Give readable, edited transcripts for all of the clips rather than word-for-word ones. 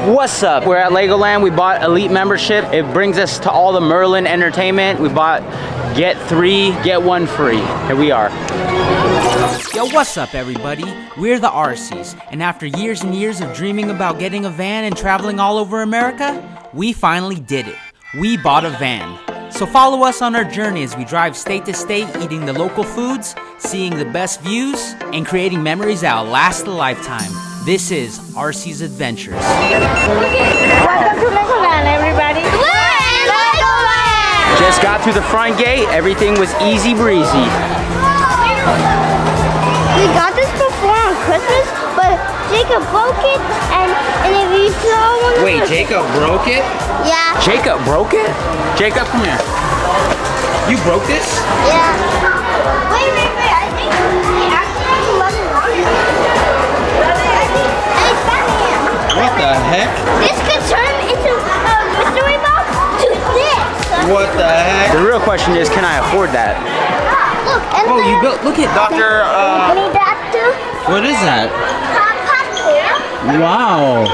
What's up? We're at Legoland. We bought Elite membership. It brings us to all the Merlin entertainment. We bought get 3, get 1 free. Here we are. Yo, what's up everybody? We're the RCs, and after years and years of dreaming about getting a van and traveling all over America, we finally did it. We bought a van. So follow us on our journey as we drive state to state, eating the local foods, seeing the best views, and creating memories that'll last a lifetime. This is RC's Adventures. Welcome to Legoland, everybody. We're in Legoland! Just got through the front gate. Everything was easy breezy. We got this before on Christmas, but Jacob broke it, and if you saw one. Wait, Jacob broke it? Yeah. Jacob broke it? Jacob, come here. You broke this? Yeah. Wait. I think he actually wasn't wrong. It's Batman. What the heck? This could turn into a mystery box to this. What the heck? The real question is, can I afford that? Look, and Oh, you built, look at Dr. Need that too? What is that? Popcorn. Wow.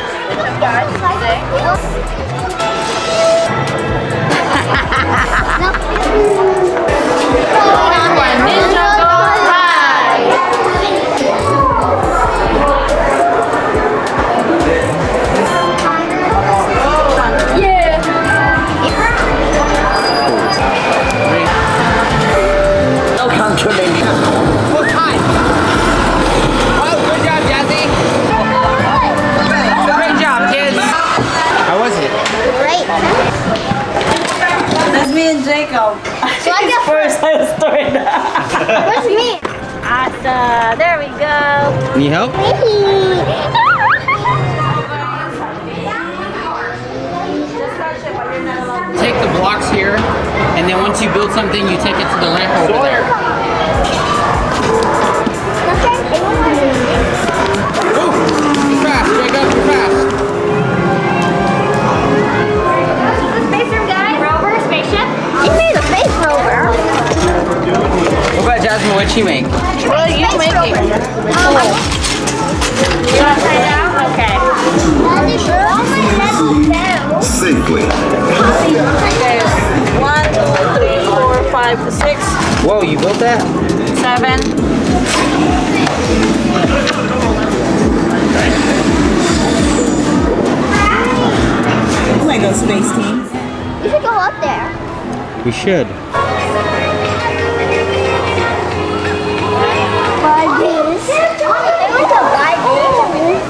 Jacob. So I got first. I was throwing that. Where's me? Awesome. There we go. Need help? Take the blocks here, and then once you build something, you take it to the ramp over there. Ooh, you're fast, Jacob. You're fast. What about Jasmine? What'd she make? What are you making? You want to try it out? Okay. Safely. Okay. 1, 2, 3, 4, 5, 6. Whoa, you built that? 7. Lego Space Team. You should go up there. We should.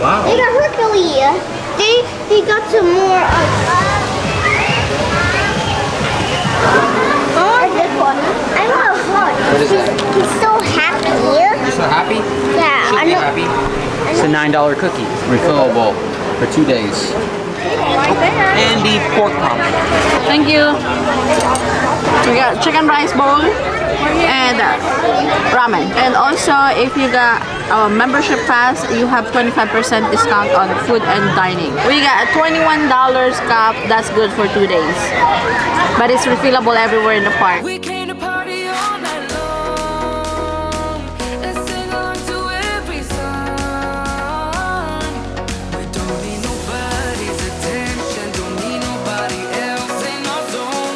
Wow. They got Hercules. They got some more. Oh, this one. I want a hug. What is that? He's so happy. You're so happy? Yeah, Should I be know. happy. It's a $9 cookie. Refillable for 2 days. And the pork pop. Thank you. We got chicken rice bowl and ramen. And also, if you got our membership pass, you have 25% discount on food and dining. We got a $21 cup. That's good for 2 days. But it's refillable everywhere in the park. We came to party all night long and sing along to every song. We don't need nobody's attention, don't need nobody else in our zone.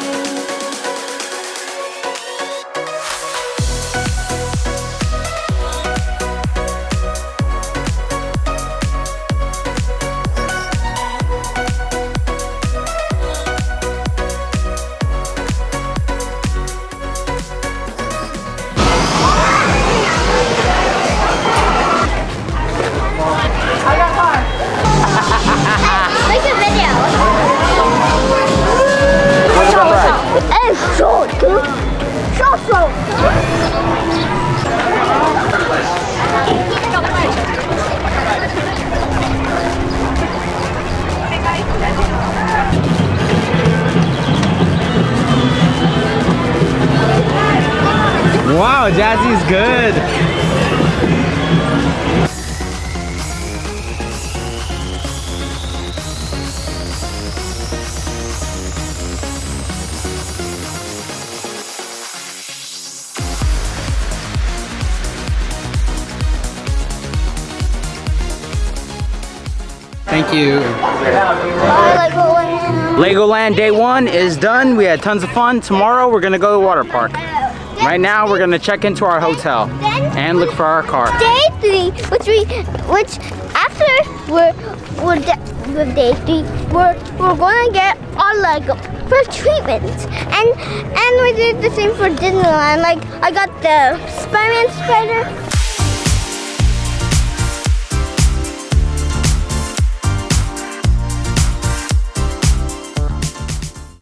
Make a video. It's so good. So. Wow, Jazzy's good. Thank Thank you. Bye, Legoland. Legoland day 1 is done. We had tons of fun. Tomorrow we're gonna go to the water park. Right now we're gonna check into our hotel and look for our car. Day 3, which after we're with day 3, we're gonna get our Lego for treatments, and we did the same for Disneyland. Like I got the Spider-Man spider.